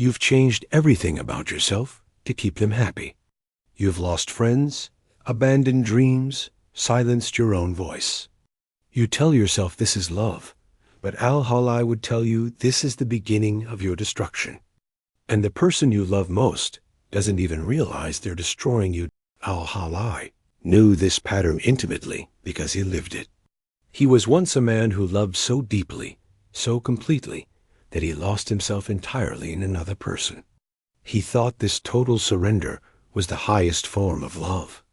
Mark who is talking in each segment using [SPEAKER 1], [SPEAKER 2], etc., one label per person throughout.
[SPEAKER 1] You've changed everything about yourself to keep them happy. You've lost friends, abandoned dreams, silenced your own voice. You tell yourself this is love, but Al-Hallaj would tell you this is the beginning of your destruction. And the person you love most doesn't even realize they're destroying you. Al-Hallaj knew this pattern intimately because he lived it. He was once a man who loved so deeply, so completely, that he lost himself entirely in another person. He thought this total surrender was the highest form of love.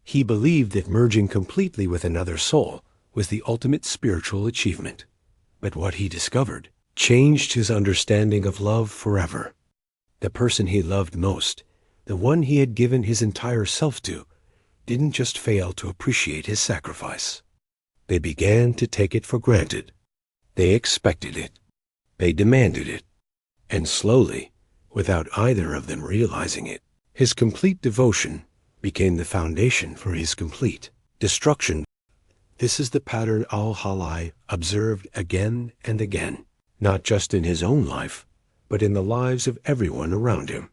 [SPEAKER 1] He believed that merging completely with another soul was the ultimate spiritual achievement. But what he discovered changed his understanding of love forever. The person he loved most, the one he had given his entire self to, didn't just fail to appreciate his sacrifice. They began to take it for granted. They expected it. They demanded it. And slowly, without either of them realizing it, his complete devotion became the foundation for his complete destruction. This is the pattern Al-Hallaj observed again and again, not just in his own life, but in the lives of everyone around him.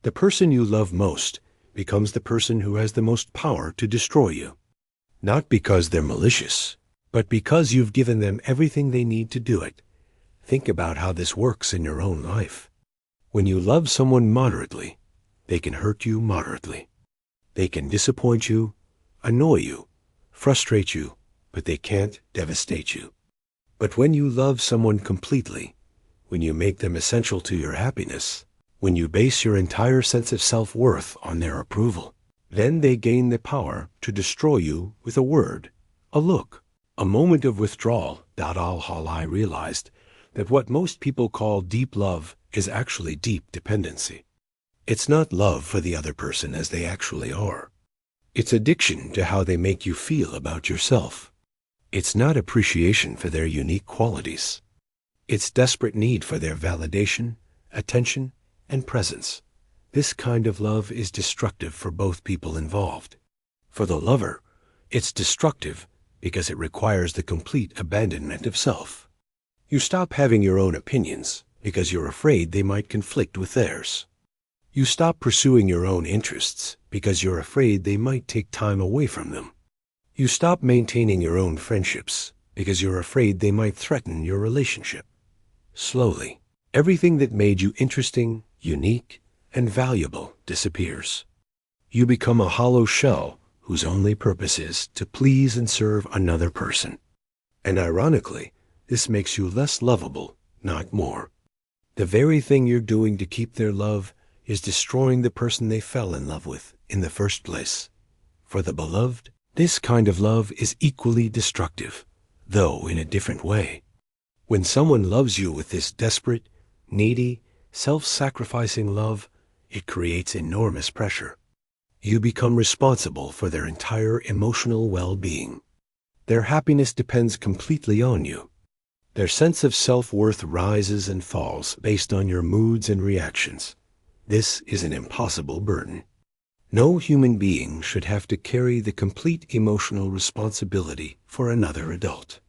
[SPEAKER 1] The person you love most becomes the person who has the most power to destroy you. Not because they're malicious, but because you've given them everything they need to do it. Think about how this works in your own life. When you love someone moderately, they can hurt you moderately. They can disappoint you, annoy you, frustrate you, but they can't devastate you. But when you love someone completely, when you make them essential to your happiness, when you base your entire sense of self-worth on their approval, then they gain the power to destroy you with a word, a look, a moment of withdrawal. Al-Hallaj realized that what most people call deep love is actually deep dependency. It's not love for the other person as they actually are. It's addiction to how they make you feel about yourself. It's not appreciation for their unique qualities. It's desperate need for their validation, attention, and presence. This kind of love is destructive for both people involved. For the lover, it's destructive because it requires the complete abandonment of self. You stop having your own opinions because you're afraid they might conflict with theirs. You stop pursuing your own interests because you're afraid they might take time away from them. You stop maintaining your own friendships because you're afraid they might threaten your relationship. Slowly, everything that made you interesting, unique, and valuable disappears. You become a hollow shell whose only purpose is to please and serve another person. And ironically, this makes you less lovable, not more. The very thing you're doing to keep their love is destroying the person they fell in love with in the first place. For the beloved, this kind of love is equally destructive, though in a different way. When someone loves you with this desperate, needy, self-sacrificing love, it creates enormous pressure. You become responsible for their entire emotional well-being. Their happiness depends completely on you. Their sense of self-worth rises and falls based on your moods and reactions. This is an impossible burden. No human being should have to carry the complete emotional responsibility for another adult.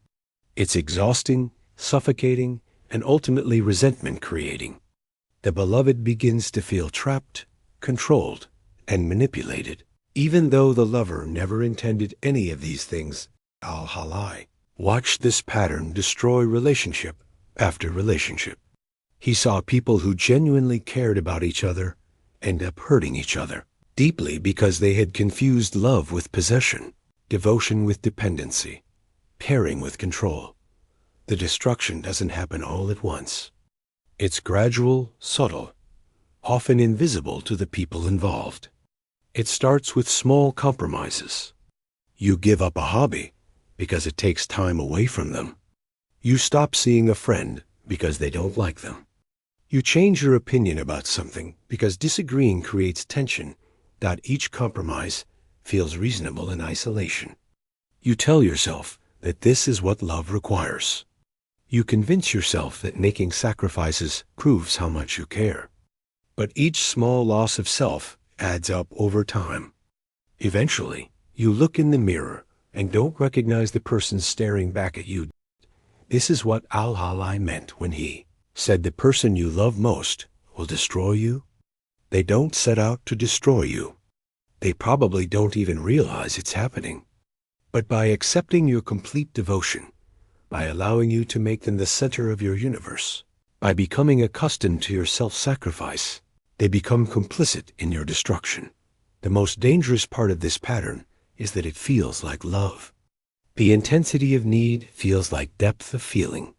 [SPEAKER 1] It's exhausting, suffocating, and ultimately resentment-creating. The beloved begins to feel trapped, controlled, and manipulated, even though the lover never intended any of these things. Al-Hallaj watched this pattern destroy relationship after relationship. He saw people who genuinely cared about each other end up hurting each other deeply because they had confused love with possession, devotion with dependency, caring with control. The destruction doesn't happen all at once. It's gradual, subtle, often invisible to the people involved. It starts with small compromises. You give up a hobby because it takes time away from them. You stop seeing a friend because they don't like them. You change your opinion about something because disagreeing creates tension. Each compromise feels reasonable in isolation. You tell yourself that this is what love requires. You convince yourself that making sacrifices proves how much you care. But each small loss of self adds up over time. Eventually, you look in the mirror and don't recognize the person staring back at you. This is what Al-Hallaj meant when he said the person you love most will destroy you? They don't set out to destroy you. They probably don't even realize it's happening. But by accepting your complete devotion, by allowing you to make them the center of your universe, by becoming accustomed to your self-sacrifice, they become complicit in your destruction. The most dangerous part of this pattern is that it feels like love. The intensity of need feels like depth of feeling.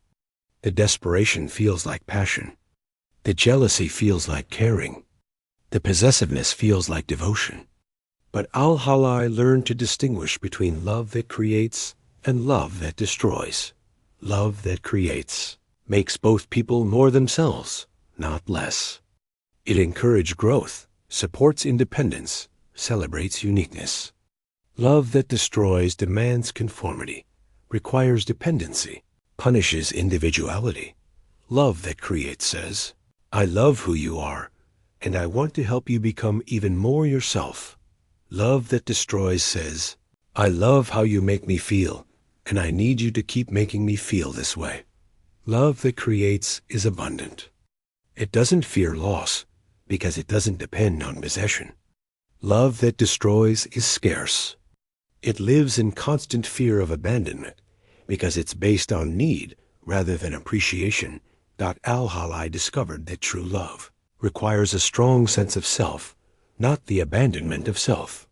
[SPEAKER 1] The desperation feels like passion. The jealousy feels like caring. The possessiveness feels like devotion. But Al-Hallaj learned to distinguish between love that creates and love that destroys. Love that creates makes both people more themselves, not less. It encourages growth, supports independence, celebrates uniqueness. Love that destroys demands conformity, requires dependency, punishes individuality. Love that creates says, I love who you are, and I want to help you become even more yourself. Love that destroys says, I love how you make me feel, and I need you to keep making me feel this way. Love that creates is abundant. It doesn't fear loss because it doesn't depend on possession. Love that destroys is scarce. It lives in constant fear of abandonment because it's based on need rather than appreciation. Al-Hallaj discovered that true love requires a strong sense of self, not the abandonment of self.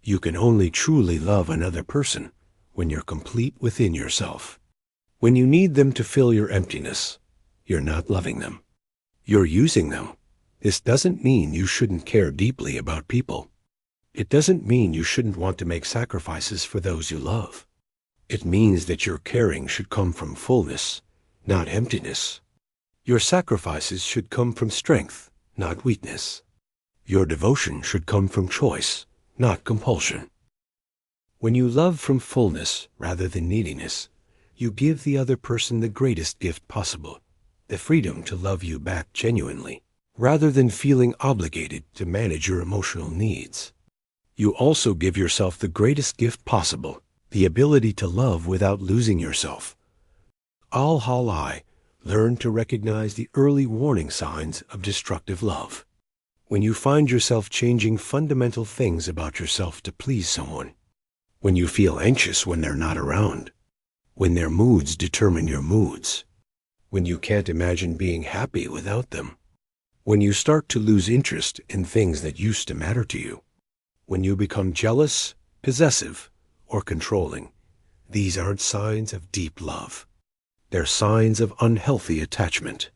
[SPEAKER 1] You can only truly love another person when you're complete within yourself. When you need them to fill your emptiness, you're not loving them. You're using them. This doesn't mean you shouldn't care deeply about people. It doesn't mean you shouldn't want to make sacrifices for those you love. It means that your caring should come from fullness, not emptiness. Your sacrifices should come from strength, not weakness. Your devotion should come from choice, not compulsion. When you love from fullness rather than neediness, you give the other person the greatest gift possible, the freedom to love you back genuinely, rather than feeling obligated to manage your emotional needs. You also give yourself the greatest gift possible, the ability to love without losing yourself. Al-Hallaj learned to recognize the early warning signs of destructive love. When you find yourself changing fundamental things about yourself to please someone, when you feel anxious when they're not around, when their moods determine your moods, when you can't imagine being happy without them, when you start to lose interest in things that used to matter to you, when you become jealous, possessive, or controlling, these aren't signs of deep love. They're signs of unhealthy attachment.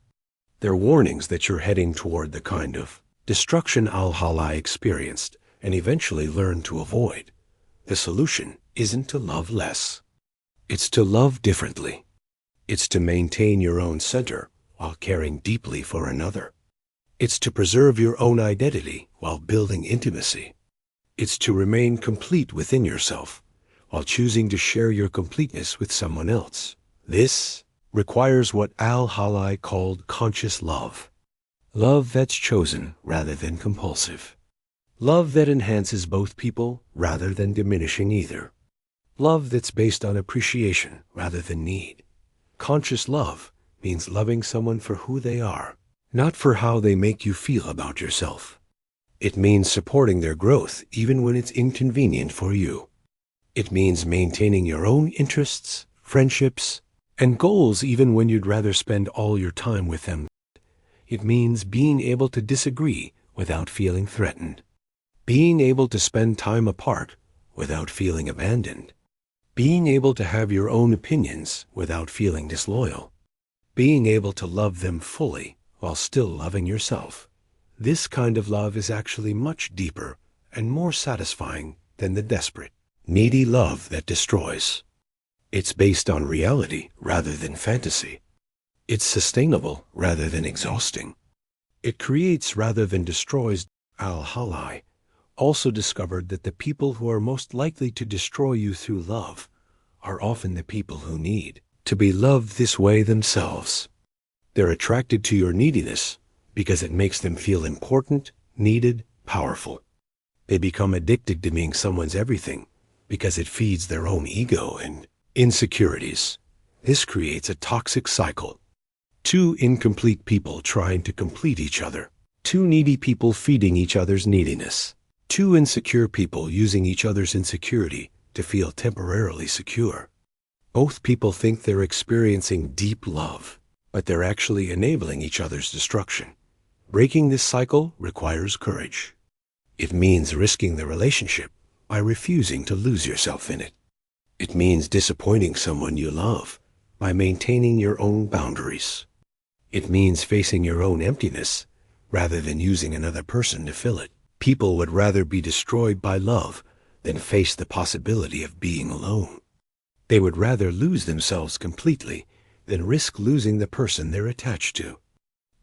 [SPEAKER 1] They're warnings that you're heading toward the kind of destruction Al-Hallaj experienced and eventually learned to avoid. The solution isn't to love less. It's to love differently. It's to maintain your own center while caring deeply for another. It's to preserve your own identity while building intimacy. It's to remain complete within yourself while choosing to share your completeness with someone else. This requires what Al-Hallaj called conscious love. Love that's chosen rather than compulsive. Love that enhances both people rather than diminishing either. Love that's based on appreciation rather than need. Conscious love means loving someone for who they are, not for how they make you feel about yourself. It means supporting their growth even when it's inconvenient for you. It means maintaining your own interests, friendships, and goals even when you'd rather spend all your time with them. It means being able to disagree without feeling threatened. Being able to spend time apart without feeling abandoned. Being able to have your own opinions without feeling disloyal. Being able to love them fully while still loving yourself. This kind of love is actually much deeper and more satisfying than the desperate, needy love that destroys. It's based on reality rather than fantasy. It's sustainable rather than exhausting. It creates rather than destroys. Al-Hallaj also discovered that the people who are most likely to destroy you through love are often the people who need to be loved this way themselves. They're attracted to your neediness because it makes them feel important, needed, powerful. They become addicted to being someone's everything because it feeds their own ego and insecurities. This creates a toxic cycle. Two incomplete people trying to complete each other. Two needy people feeding each other's neediness. Two insecure people using each other's insecurity to feel temporarily secure. Both people think they're experiencing deep love, but they're actually enabling each other's destruction. Breaking this cycle requires courage. It means risking the relationship by refusing to lose yourself in it. It means disappointing someone you love by maintaining your own boundaries. It means facing your own emptiness rather than using another person to fill it. People would rather be destroyed by love than face the possibility of being alone. They would rather lose themselves completely than risk losing the person they're attached to.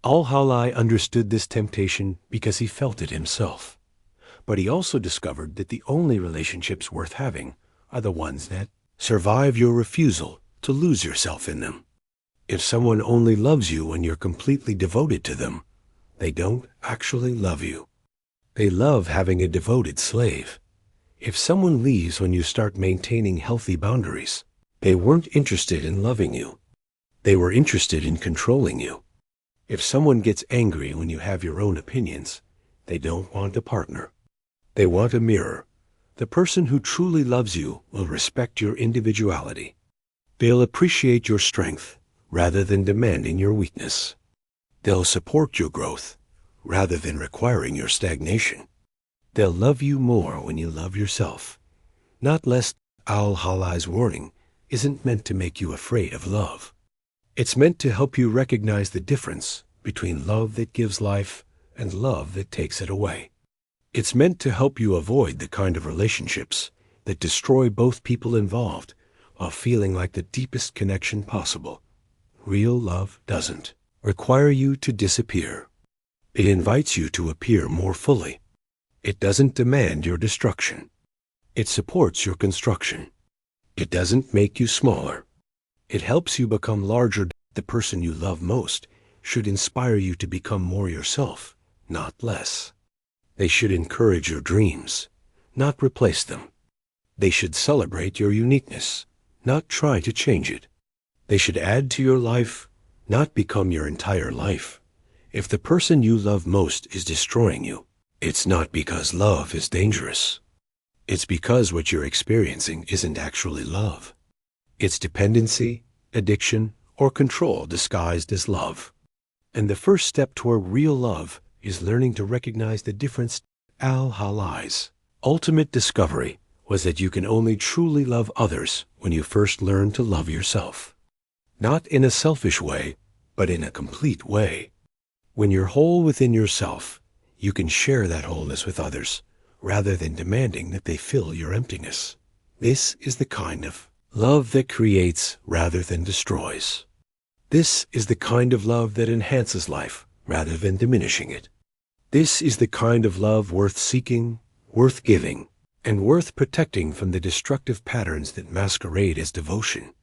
[SPEAKER 1] Al-Hallaj understood this temptation because he felt it himself. But he also discovered that the only relationships worth having are the ones that survive your refusal to lose yourself in them. If someone only loves you when you're completely devoted to them, they don't actually love you. They love having a devoted slave. If someone leaves when you start maintaining healthy boundaries, they weren't interested in loving you. They were interested in controlling you. If someone gets angry when you have your own opinions, they don't want a partner. They want a mirror. The person who truly loves you will respect your individuality. They'll appreciate your strength rather than demanding your weakness. They'll support your growth rather than requiring your stagnation. They'll love you more when you love yourself, not less. Al-Hallaj's warning isn't meant to make you afraid of love. It's meant to help you recognize the difference between love that gives life and love that takes it away. It's meant to help you avoid the kind of relationships that destroy both people involved while feeling like the deepest connection possible. Real love doesn't require you to disappear. It invites you to appear more fully. It doesn't demand your destruction. It supports your construction. It doesn't make you smaller. It helps you become larger. The person you love most should inspire you to become more yourself, not less. They should encourage your dreams, not replace them. They should celebrate your uniqueness, not try to change it. They should add to your life, not become your entire life. If the person you love most is destroying you, it's not because love is dangerous. It's because what you're experiencing isn't actually love. It's dependency, addiction, or control disguised as love. And the first step toward real love is learning to recognize the difference. Al-Hallaj's ultimate discovery was that you can only truly love others when you first learn to love yourself. Not in a selfish way, but in a complete way. When you're whole within yourself, you can share that wholeness with others, rather than demanding that they fill your emptiness. This is the kind of love that creates rather than destroys. This is the kind of love that enhances life rather than diminishing it. This is the kind of love worth seeking, worth giving, and worth protecting from the destructive patterns that masquerade as devotion.